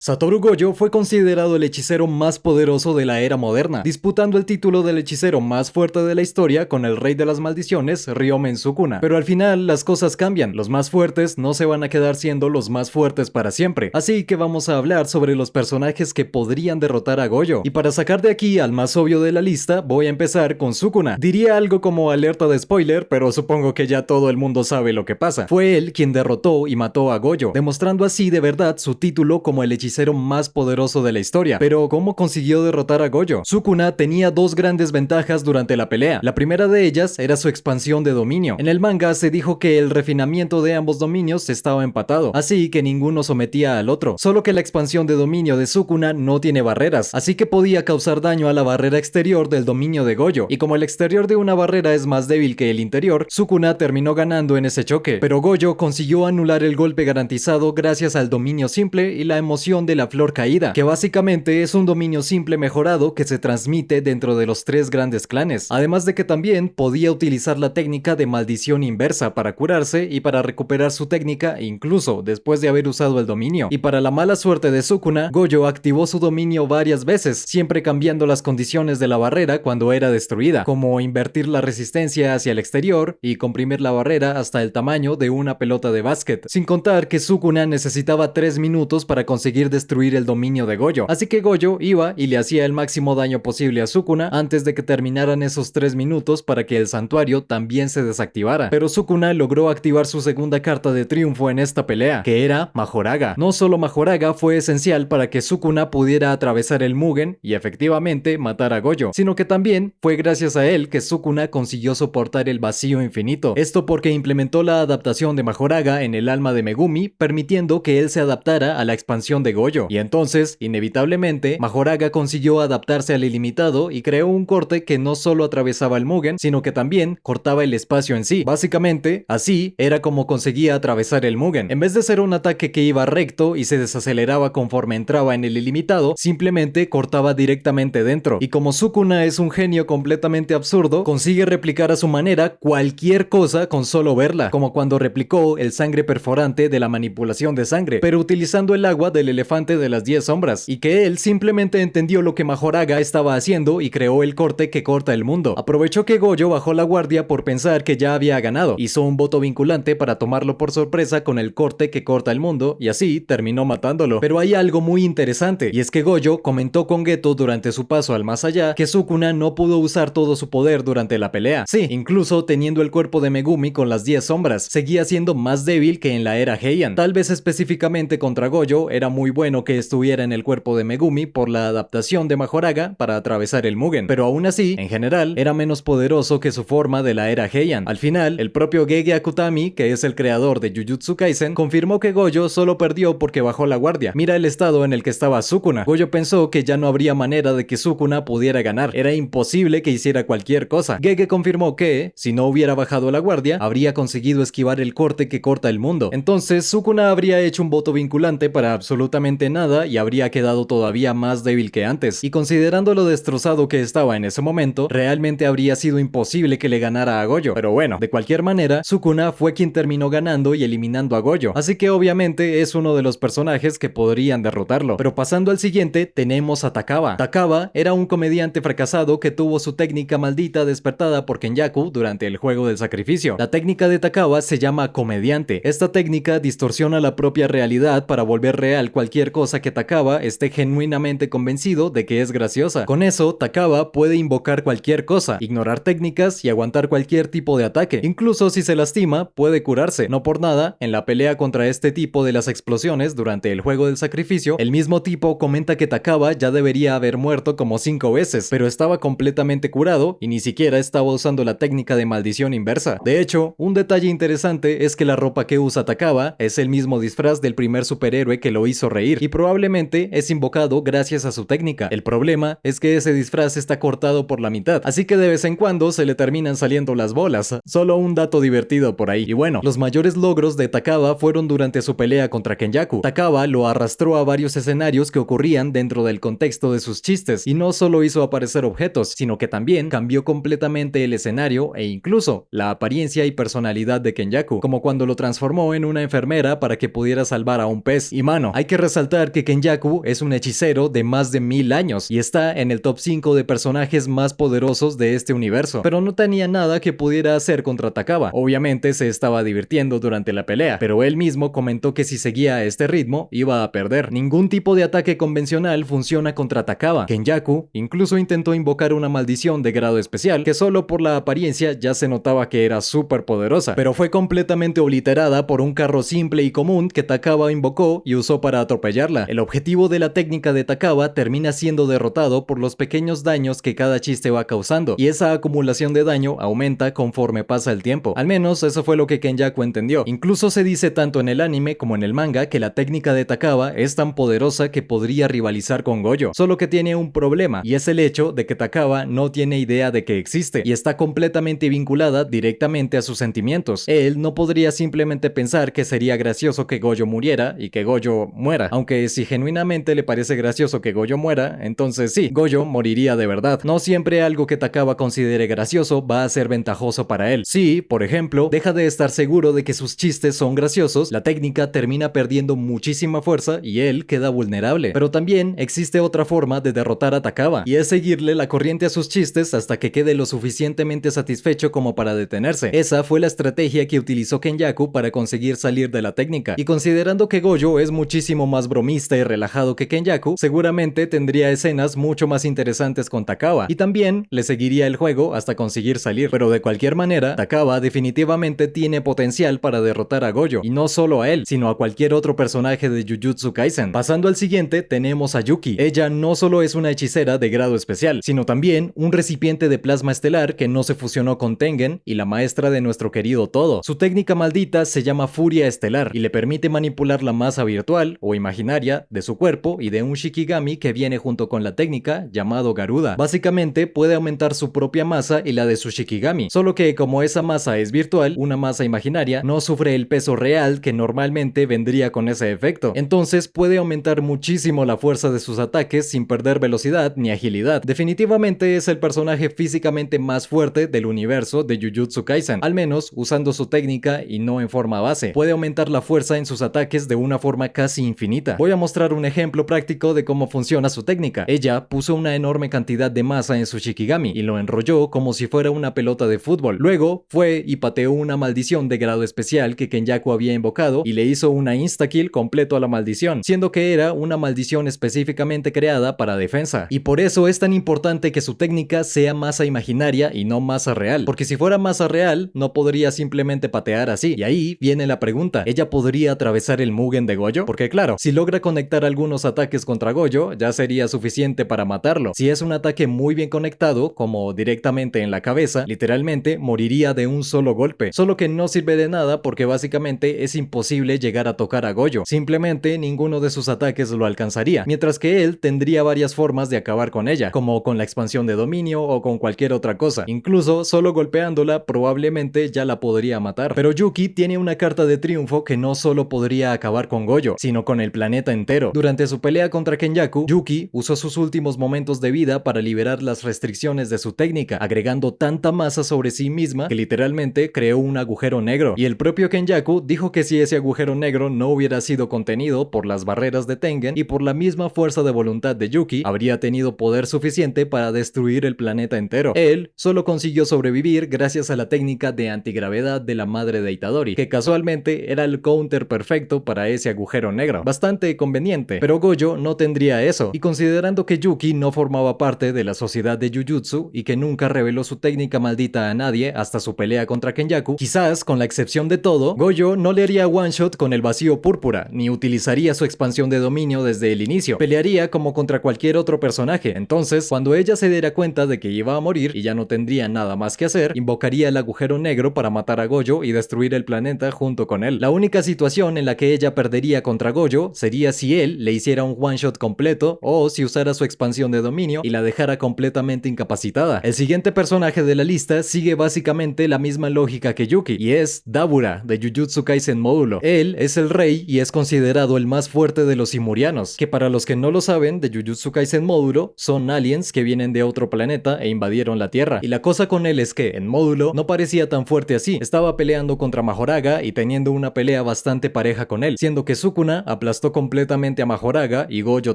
Satoru Gojo fue considerado el hechicero más poderoso de la era moderna, disputando el título del hechicero más fuerte de la historia con el rey de las maldiciones, Ryomen Sukuna. Pero al final las cosas cambian, los más fuertes no se van a quedar siendo los más fuertes para siempre, así que vamos a hablar sobre los personajes que podrían derrotar a Gojo. Y para sacar de aquí al más obvio de la lista, voy a empezar con Sukuna. Diría algo como alerta de spoiler, pero supongo que ya todo el mundo sabe lo que pasa. Fue él quien derrotó y mató a Gojo, demostrando así de verdad su título como el hechicero más poderoso de la historia. Pero ¿cómo consiguió derrotar a Gojo? Sukuna tenía dos grandes ventajas durante la pelea. La primera de ellas era su expansión de dominio. En el manga se dijo que el refinamiento de ambos dominios estaba empatado, así que ninguno sometía al otro. Solo que la expansión de dominio de Sukuna no tiene barreras, así que podía causar daño a la barrera exterior del dominio de Gojo. Y como el exterior de una barrera es más débil que el interior, Sukuna terminó ganando en ese choque. Pero Gojo consiguió anular el golpe garantizado gracias al dominio simple y la emoción de la flor caída, que básicamente es un dominio simple mejorado que se transmite dentro de los tres grandes clanes. Además de que también podía utilizar la técnica de maldición inversa para curarse y para recuperar su técnica incluso después de haber usado el dominio. Y para la mala suerte de Sukuna, Gojo activó su dominio varias veces, siempre cambiando las condiciones de la barrera cuando era destruida, como invertir la resistencia hacia el exterior y comprimir la barrera hasta el tamaño de una pelota de básquet. Sin contar que Sukuna necesitaba 3 minutos para conseguir destruir el dominio de Gojo, así que Gojo iba y le hacía el máximo daño posible a Sukuna antes de que terminaran esos 3 minutos para que el santuario también se desactivara. Pero Sukuna logró activar su segunda carta de triunfo en esta pelea, que era Majoraga. No solo Majoraga fue esencial para que Sukuna pudiera atravesar el Mugen y efectivamente matar a Gojo, sino que también fue gracias a él que Sukuna consiguió soportar el vacío infinito. Esto porque implementó la adaptación de Majoraga en el alma de Megumi, permitiendo que él se adaptara a la expansión de Gojo. Y entonces, inevitablemente, Majoraga consiguió adaptarse al ilimitado y creó un corte que no solo atravesaba el Mugen, sino que también cortaba el espacio en sí. Básicamente, así era como conseguía atravesar el Mugen. En vez de ser un ataque que iba recto y se desaceleraba conforme entraba en el ilimitado, simplemente cortaba directamente dentro. Y como Sukuna es un genio completamente absurdo, consigue replicar a su manera cualquier cosa con solo verla, como cuando replicó el sangre perforante de la manipulación de sangre, pero utilizando el agua del elefante de las 10 sombras, y que él simplemente entendió lo que Majoraga estaba haciendo y creó el corte que corta el mundo. Aprovechó que Gojo bajó la guardia por pensar que ya había ganado, hizo un voto vinculante para tomarlo por sorpresa con el corte que corta el mundo, y así terminó matándolo. Pero hay algo muy interesante, y es que Gojo comentó con Geto durante su paso al más allá que Sukuna no pudo usar todo su poder durante la pelea. Sí, incluso teniendo el cuerpo de Megumi con las 10 sombras, seguía siendo más débil que en la era Heian. Tal vez específicamente contra Gojo era muy bueno que estuviera en el cuerpo de Megumi por la adaptación de Majoraga para atravesar el Mugen, pero aún así, en general, era menos poderoso que su forma de la era Heian. Al final, el propio Gege Akutami, que es el creador de Jujutsu Kaisen, confirmó que Gojo solo perdió porque bajó la guardia. Mira el estado en el que estaba Sukuna. Gojo pensó que ya no habría manera de que Sukuna pudiera ganar. Era imposible que hiciera cualquier cosa. Gege confirmó que, si no hubiera bajado la guardia, habría conseguido esquivar el corte que corta el mundo. Entonces, Sukuna habría hecho un voto vinculante para absolutamente nada y habría quedado todavía más débil que antes. Y considerando lo destrozado que estaba en ese momento, realmente habría sido imposible que le ganara a Gojo. Pero bueno, de cualquier manera, Sukuna fue quien terminó ganando y eliminando a Gojo. Así que obviamente es uno de los personajes que podrían derrotarlo. Pero pasando al siguiente, tenemos a Takaba. Takaba era un comediante fracasado que tuvo su técnica maldita despertada por Kenyaku durante el juego del sacrificio. La técnica de Takaba se llama comediante. Esta técnica distorsiona la propia realidad para volver real cualquier cosa que Takaba esté genuinamente convencido de que es graciosa. Con eso, Takaba puede invocar cualquier cosa, ignorar técnicas y aguantar cualquier tipo de ataque. Incluso si se lastima, puede curarse. No por nada, en la pelea contra este tipo de las explosiones durante el juego del sacrificio, el mismo tipo comenta que Takaba ya debería haber muerto como 5 veces, pero estaba completamente curado y ni siquiera estaba usando la técnica de maldición inversa. De hecho, un detalle interesante es que la ropa que usa Takaba es el mismo disfraz del primer superhéroe que lo hizo reír y probablemente es invocado gracias a su técnica. El problema es que ese disfraz está cortado por la mitad, así que de vez en cuando se le terminan saliendo las bolas. Solo un dato divertido por ahí. Y bueno, los mayores logros de Takaba fueron durante su pelea contra Kenyaku. Takaba lo arrastró a varios escenarios que ocurrían dentro del contexto de sus chistes y no solo hizo aparecer objetos, sino que también cambió completamente el escenario e incluso la apariencia y personalidad de Kenyaku, como cuando lo transformó en una enfermera para que pudiera salvar a un pez. Y mano, hay que resaltar que Kenjaku es un hechicero de más de 1000 años y está en el top 5 de personajes más poderosos de este universo, pero no tenía nada que pudiera hacer contra Takaba. Obviamente se estaba divirtiendo durante la pelea, pero él mismo comentó que si seguía a este ritmo iba a perder. Ningún tipo de ataque convencional funciona contra Takaba. Kenjaku incluso intentó invocar una maldición de grado especial que solo por la apariencia ya se notaba que era súper poderosa, pero fue completamente obliterada por un carro simple y común que Takaba invocó y usó para atropellarla. El objetivo de la técnica de Takaba termina siendo derrotado por los pequeños daños que cada chiste va causando, y esa acumulación de daño aumenta conforme pasa el tiempo. Al menos eso fue lo que Kenjaku entendió. Incluso se dice tanto en el anime como en el manga que la técnica de Takaba es tan poderosa que podría rivalizar con Gojo, solo que tiene un problema, y es el hecho de que Takaba no tiene idea de que existe, y está completamente vinculada directamente a sus sentimientos. Él no podría simplemente pensar que sería gracioso que Gojo muriera y que Gojo muera, aunque si genuinamente le parece gracioso que Gojo muera, entonces sí, Gojo moriría de verdad. No siempre algo que Takaba considere gracioso va a ser ventajoso para él. Si, por ejemplo, deja de estar seguro de que sus chistes son graciosos, la técnica termina perdiendo muchísima fuerza y él queda vulnerable. Pero también existe otra forma de derrotar a Takaba, y es seguirle la corriente a sus chistes hasta que quede lo suficientemente satisfecho como para detenerse. Esa fue la estrategia que utilizó Kenjaku para conseguir salir de la técnica, y considerando que Gojo es muchísimo más bromista y relajado que Kenjaku, seguramente tendría escenas mucho más interesantes con Takaba, y también le seguiría el juego hasta conseguir salir. Pero de cualquier manera, Takaba definitivamente tiene potencial para derrotar a Gojo, y no solo a él, sino a cualquier otro personaje de Jujutsu Kaisen. Pasando al siguiente, tenemos a Yuki. Ella no solo es una hechicera de grado especial, sino también un recipiente de plasma estelar que no se fusionó con Tengen y la maestra de nuestro querido Todo. Su técnica maldita se llama Furia Estelar y le permite manipular la masa virtual o imaginaria de su cuerpo y de un Shikigami que viene junto con la técnica llamado Garuda. Básicamente puede aumentar su propia masa y la de su Shikigami, solo que como esa masa es virtual, una masa imaginaria, no sufre el peso real que normalmente vendría con ese efecto. Entonces puede aumentar muchísimo la fuerza de sus ataques sin perder velocidad ni agilidad. Definitivamente es el personaje físicamente más fuerte del universo de Jujutsu Kaisen, al menos usando su técnica y no en forma base. Puede aumentar la fuerza en sus ataques de una forma casi infinita. Voy a mostrar un ejemplo práctico de cómo funciona su técnica. Ella puso una enorme cantidad de masa en su Shikigami y lo enrolló como si fuera una pelota de fútbol. Luego fue y pateó una maldición de grado especial que Kenjaku había invocado y le hizo una insta-kill completo a la maldición, siendo que era una maldición específicamente creada para defensa. Y por eso es tan importante que su técnica sea masa imaginaria y no masa real, porque si fuera masa real no podría simplemente patear así. Y ahí viene la pregunta, ¿ella podría atravesar el Mugen de Gojo? Porque claro, si logra conectar algunos ataques contra Gojo, ya sería suficiente para matarlo. Si es un ataque muy bien conectado, como directamente en la cabeza, literalmente moriría de un solo golpe. Solo que no sirve de nada porque básicamente es imposible llegar a tocar a Gojo. Simplemente ninguno de sus ataques lo alcanzaría, mientras que él tendría varias formas de acabar con ella, como con la expansión de dominio o con cualquier otra cosa. Incluso solo golpeándola probablemente ya la podría matar. Pero Yuki tiene una carta de triunfo que no solo podría acabar con Gojo, sino con el planeta entero. Durante su pelea contra Kenjaku, Yuki usó sus últimos momentos de vida para liberar las restricciones de su técnica, agregando tanta masa sobre sí misma que literalmente creó un agujero negro. Y el propio Kenjaku dijo que si ese agujero negro no hubiera sido contenido por las barreras de Tengen y por la misma fuerza de voluntad de Yuki, habría tenido poder suficiente para destruir el planeta entero. Él solo consiguió sobrevivir gracias a la técnica de antigravedad de la madre de Itadori, que casualmente era el counter perfecto para ese agujero negro. Bastante conveniente, pero Gojo no tendría eso, y considerando que Yuki no formaba parte de la sociedad de Jujutsu y que nunca reveló su técnica maldita a nadie hasta su pelea contra Kenjaku, quizás con la excepción de Todo, Gojo no le haría one shot con el vacío púrpura, ni utilizaría su expansión de dominio desde el inicio. Pelearía como contra cualquier otro personaje. Entonces, cuando ella se diera cuenta de que iba a morir y ya no tendría nada más que hacer, invocaría el agujero negro para matar a Gojo y destruir el planeta junto con él. La única situación en la que ella perdería contra Gojo sería si él le hiciera un one shot completo o si usara su expansión de dominio y la dejara completamente incapacitada. El siguiente personaje de la lista sigue básicamente la misma lógica que Yuki y es Dabura de Jujutsu Kaisen Módulo. Él es el rey y es considerado el más fuerte de los Simurianos, que para los que no lo saben, de Jujutsu Kaisen Módulo son aliens que vienen de otro planeta e invadieron la Tierra. Y la cosa con él es que en Módulo no parecía tan fuerte así. Estaba peleando contra Mahoraga y teniendo una pelea bastante pareja con él, siendo que Sukuna aplastó aplastó completamente a Mahoraga y Gojo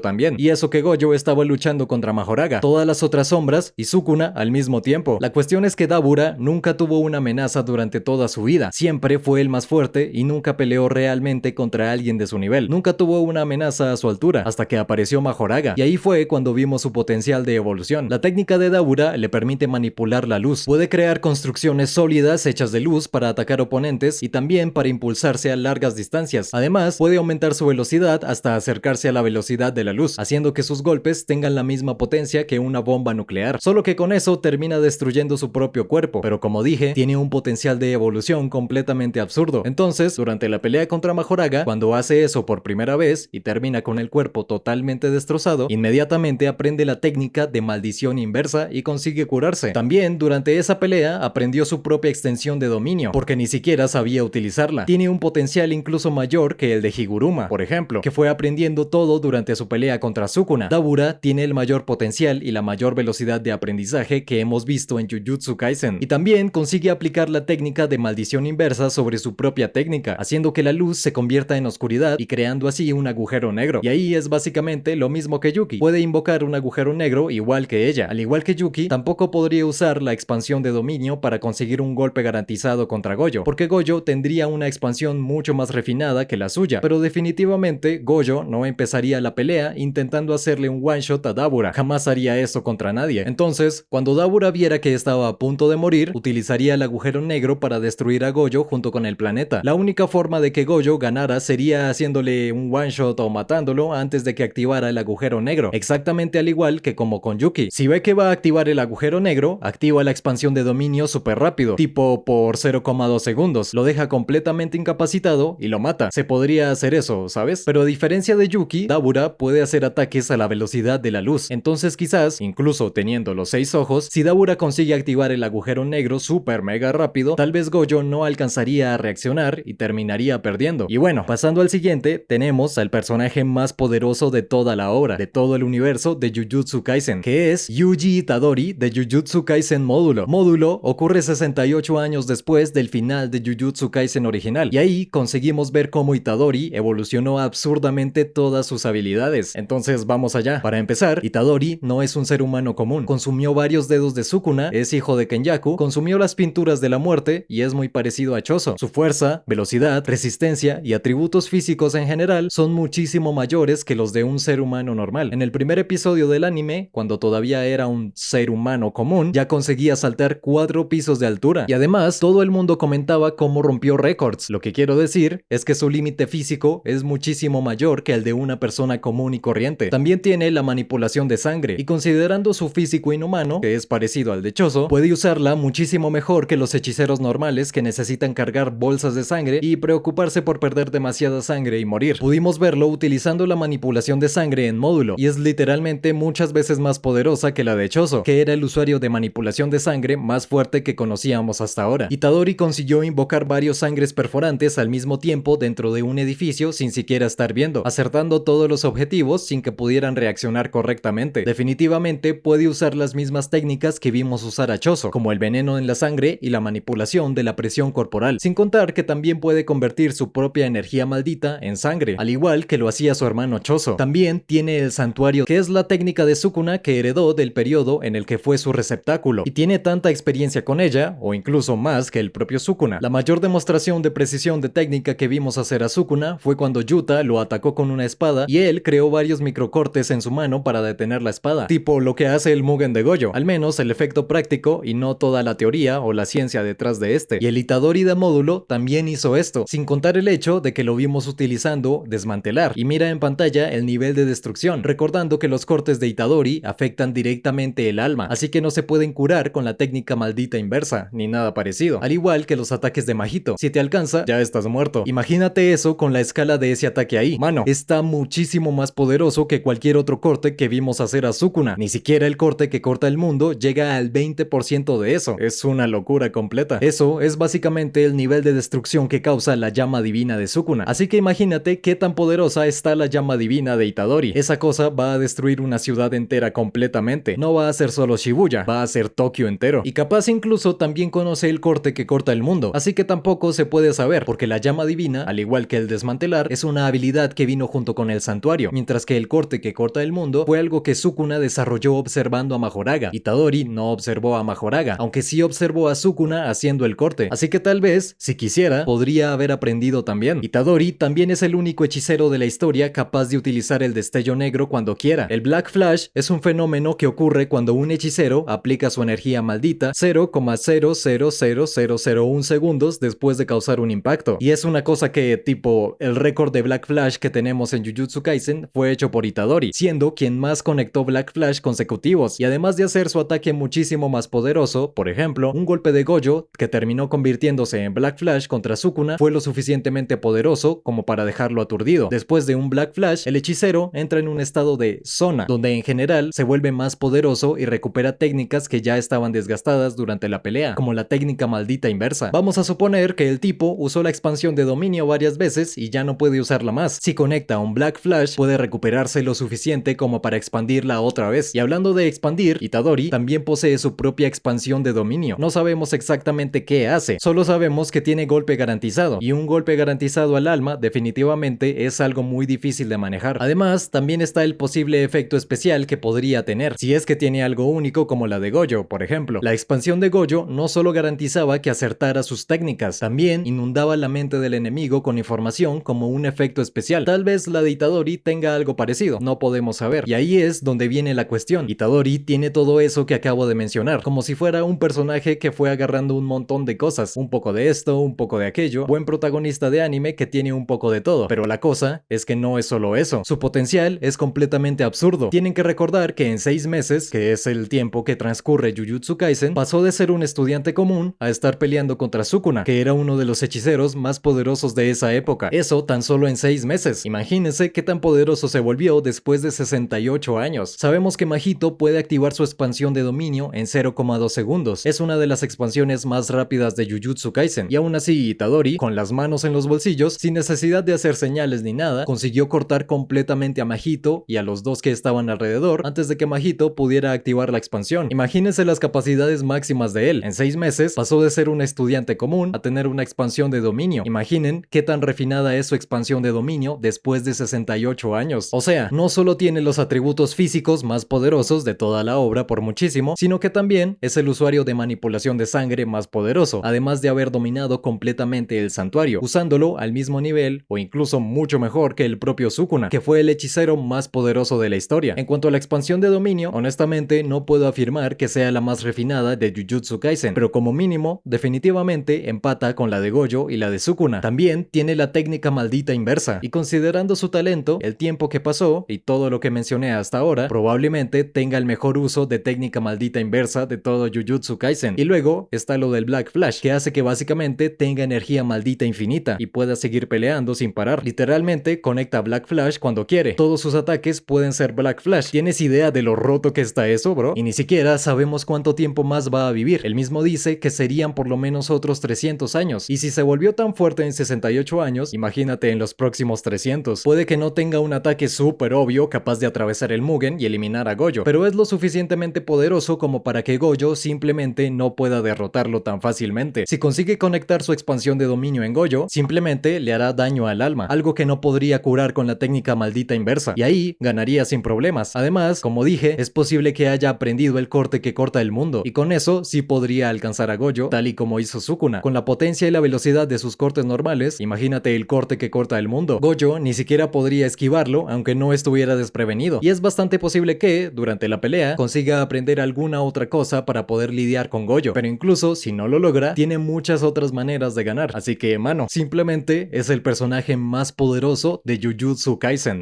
también. Y eso que Gojo estaba luchando contra Mahoraga, todas las otras sombras y Sukuna al mismo tiempo. La cuestión es que Dabura nunca tuvo una amenaza durante toda su vida. Siempre fue el más fuerte y nunca peleó realmente contra alguien de su nivel. Nunca tuvo una amenaza a su altura hasta que apareció Mahoraga. Y ahí fue cuando vimos su potencial de evolución. La técnica de Dabura le permite manipular la luz. Puede crear construcciones sólidas hechas de luz para atacar oponentes y también para impulsarse a largas distancias. Además, puede aumentar su velocidad hasta acercarse a la velocidad de la luz, haciendo que sus golpes tengan la misma potencia que una bomba nuclear. Solo que con eso termina destruyendo su propio cuerpo, pero como dije, tiene un potencial de evolución completamente absurdo. Entonces, durante la pelea contra Mahoraga, cuando hace eso por primera vez y termina con el cuerpo totalmente destrozado, inmediatamente aprende la técnica de maldición inversa y consigue curarse. También, durante esa pelea, aprendió su propia extensión de dominio, porque ni siquiera sabía utilizarla. Tiene un potencial incluso mayor que el de Higuruma, por ejemplo, que fue aprendiendo todo durante su pelea contra Sukuna. Dabura tiene el mayor potencial y la mayor velocidad de aprendizaje que hemos visto en Jujutsu Kaisen, y también consigue aplicar la técnica de maldición inversa sobre su propia técnica, haciendo que la luz se convierta en oscuridad y creando así un agujero negro. Y ahí es básicamente lo mismo que Yuki. Puede invocar un agujero negro igual que ella. Al igual que Yuki, tampoco podría usar la expansión de dominio para conseguir un golpe garantizado contra Gojo, porque Gojo tendría una expansión mucho más refinada que la suya, pero definitivamente Gojo no empezaría la pelea intentando hacerle un one shot a Dabura. Jamás haría eso contra nadie. Entonces, cuando Dabura viera que estaba a punto de morir, utilizaría el agujero negro para destruir a Gojo junto con el planeta. La única forma de que Gojo ganara sería haciéndole un one shot o matándolo antes de que activara el agujero negro, exactamente al igual que como con Yuki. Si ve que va a activar el agujero negro, activa la expansión de dominio súper rápido, tipo por 0,2 segundos, lo deja completamente incapacitado y lo mata. Se podría hacer eso, ¿sabes? Pero a diferencia de Yuki, Dabura puede hacer ataques a la velocidad de la luz. Entonces quizás, incluso teniendo los 6 ojos, si Dabura consigue activar el agujero negro súper mega rápido, tal vez Gojo no alcanzaría a reaccionar y terminaría perdiendo. Y bueno, pasando al siguiente, tenemos al personaje más poderoso de toda la obra, de todo el universo de Jujutsu Kaisen, que es Yuji Itadori de Jujutsu Kaisen Módulo. Módulo ocurre 68 años después del final de Jujutsu Kaisen original, y ahí conseguimos ver cómo Itadori evolucionó absurdamente todas sus habilidades. Entonces vamos allá. Para empezar, Itadori no es un ser humano común. Consumió varios dedos de Sukuna, es hijo de Kenyaku, consumió las pinturas de la muerte y es muy parecido a Choso. Su fuerza, velocidad, resistencia y atributos físicos en general son muchísimo mayores que los de un ser humano normal. En el primer episodio del anime, cuando todavía era un ser humano común, ya conseguía saltar 4 pisos de altura, y además todo el mundo comentaba cómo rompió récords. Lo que quiero decir es que su límite físico es muchísimo mayor que el de una persona común y corriente. También tiene la manipulación de sangre, y considerando su físico inhumano, que es parecido al de Choso, puede usarla muchísimo mejor que los hechiceros normales que necesitan cargar bolsas de sangre y preocuparse por perder demasiada sangre y morir. Pudimos verlo utilizando la manipulación de sangre en Módulo, y es literalmente muchas veces más poderosa que la de Choso, que era el usuario de manipulación de sangre más fuerte que conocíamos hasta ahora. Itadori consiguió invocar varios sangres perforantes al mismo tiempo dentro de un edificio sin siquiera estar viendo, acertando todos los objetivos sin que pudieran reaccionar correctamente. Definitivamente puede usar las mismas técnicas que vimos usar a Choso, como el veneno en la sangre y la manipulación de la presión corporal, sin contar que también puede convertir su propia energía maldita en sangre, al igual que lo hacía su hermano Choso. También tiene el santuario, que es la técnica de Sukuna que heredó del periodo en el que fue su receptáculo, y tiene tanta experiencia con ella, o incluso más que el propio Sukuna. La mayor demostración de precisión de técnica que vimos hacer a Sukuna fue cuando Yuta lo atacó con una espada y él creó varios microcortes en su mano para detener la espada, tipo lo que hace el Mugen de Gojo, al menos el efecto práctico y no toda la teoría o la ciencia detrás de este. Y el Itadori de Módulo también hizo esto, sin contar el hecho de que lo vimos utilizando desmantelar, y mira en pantalla el nivel de destrucción, recordando que los cortes de Itadori afectan directamente el alma, así que no se pueden curar con la técnica maldita inversa, ni nada parecido, al igual que los ataques de Mahito. Si te alcanza, ya estás muerto. Imagínate eso con la escala de ese ataque ahí. Mano, está muchísimo más poderoso que cualquier otro corte que vimos hacer a Sukuna. Ni siquiera el corte que corta el mundo llega al 20% de eso. Es una locura completa. Eso es básicamente el nivel de destrucción que causa la llama divina de Sukuna. Así que imagínate qué tan poderosa está la llama divina de Itadori. Esa cosa va a destruir una ciudad entera completamente. No va a ser solo Shibuya, va a ser Tokio entero. Y capaz incluso también conoce el corte que corta el mundo. Así que tampoco se puede saber, porque la llama divina, al igual que el desmantelar, es una habilidad habilidad que vino junto con el santuario, mientras que el corte que corta el mundo fue algo que Sukuna desarrolló observando a Mahoraga. Itadori no observó a Mahoraga, aunque sí observó a Sukuna haciendo el corte, así que tal vez, si quisiera, podría haber aprendido también. Itadori también es el único hechicero de la historia capaz de utilizar el destello negro cuando quiera. El Black Flash es un fenómeno que ocurre cuando un hechicero aplica su energía maldita 0,000001 segundos después de causar un impacto, y es una cosa que, tipo, el récord de Black Flash que tenemos en Jujutsu Kaisen fue hecho por Itadori, siendo quien más conectó Black Flash consecutivos, y además de hacer su ataque muchísimo más poderoso, por ejemplo, un golpe de Gojo que terminó convirtiéndose en Black Flash contra Sukuna fue lo suficientemente poderoso como para dejarlo aturdido. Después de un Black Flash, el hechicero entra en un estado de zona, donde en general se vuelve más poderoso y recupera técnicas que ya estaban desgastadas durante la pelea, como la técnica maldita inversa. Vamos a suponer que el tipo usó la expansión de dominio varias veces y ya no puede usarla más. Si conecta un Black Flash, puede recuperarse lo suficiente como para expandirla otra vez. Y hablando de expandir, Itadori también posee su propia expansión de dominio. No sabemos exactamente qué hace, solo sabemos que tiene golpe garantizado, y un golpe garantizado al alma definitivamente es algo muy difícil de manejar. Además, también está el posible efecto especial que podría tener, si es que tiene algo único como la de Gojo, por ejemplo. La expansión de Gojo no solo garantizaba que acertara sus técnicas, también inundaba la mente del enemigo con información como un efecto especial. Tal vez la de Itadori tenga algo parecido, no podemos saber. Y ahí es donde viene la cuestión. Itadori tiene todo eso que acabo de mencionar, como si fuera un personaje que fue agarrando un montón de cosas, un poco de esto, un poco de aquello, buen protagonista de anime que tiene un poco de todo. Pero la cosa es que no es solo eso, su potencial es completamente absurdo. Tienen que recordar que en 6 meses, que es el tiempo que transcurre Jujutsu Kaisen, pasó de ser un estudiante común a estar peleando contra Sukuna, que era uno de los hechiceros más poderosos de esa época. Eso tan solo en 6 meses. Imagínense qué tan poderoso se volvió después de 68 años. Sabemos que Mahito puede activar su expansión de dominio en 0,2 segundos. Es una de las expansiones más rápidas de Jujutsu Kaisen, y aún así Itadori, con las manos en los bolsillos, sin necesidad de hacer señales ni nada, consiguió cortar completamente a Mahito y a los dos que estaban alrededor antes de que Mahito pudiera activar la expansión. Imagínense las capacidades máximas de él. En 6 meses pasó de ser un estudiante común a tener una expansión de dominio. Imaginen qué tan refinada es su expansión de dominio después de 68 años. O sea, no solo tiene los atributos físicos más poderosos de toda la obra por muchísimo, sino que también es el usuario de manipulación de sangre más poderoso, además de haber dominado completamente el santuario, usándolo al mismo nivel o incluso mucho mejor que el propio Sukuna, que fue el hechicero más poderoso de la historia. En cuanto a la expansión de dominio, honestamente no puedo afirmar que sea la más refinada de Jujutsu Kaisen, pero como mínimo, definitivamente empata con la de Gojo y la de Sukuna. También tiene la técnica maldita inversa, y considerando su talento, el tiempo que pasó y todo lo que mencioné hasta ahora, probablemente tenga el mejor uso de técnica maldita inversa de todo Jujutsu Kaisen. Y luego está lo del Black Flash, que hace que básicamente tenga energía maldita infinita y pueda seguir peleando sin parar. Literalmente conecta Black Flash cuando quiere. Todos sus ataques pueden ser Black Flash. ¿Tienes idea de lo roto que está eso, bro? Y ni siquiera sabemos cuánto tiempo más va a vivir. Él mismo dice que serían por lo menos otros 300 años. Y si se volvió tan fuerte en 68 años, imagínate en los próximos 300. Puede que no tenga un ataque súper obvio capaz de atravesar el Mugen y eliminar a Gojo, pero es lo suficientemente poderoso como para que Gojo simplemente no pueda derrotarlo tan fácilmente. Si consigue conectar su expansión de dominio en Gojo, simplemente le hará daño al alma, algo que no podría curar con la técnica maldita inversa, y ahí ganaría sin problemas. Además, como dije, es posible que haya aprendido el corte que corta el mundo, y con eso sí podría alcanzar a Gojo, tal y como hizo Sukuna. Con la potencia y la velocidad de sus cortes normales, imagínate el corte que corta el mundo. Gojo ni siquiera podría esquivarlo, aunque no estuviera desprevenido, y es bastante posible que, durante la pelea, consiga aprender alguna otra cosa para poder lidiar con Gojo, pero incluso si no lo logra, tiene muchas otras maneras de ganar. Así que, mano, simplemente es el personaje más poderoso de Jujutsu Kaisen.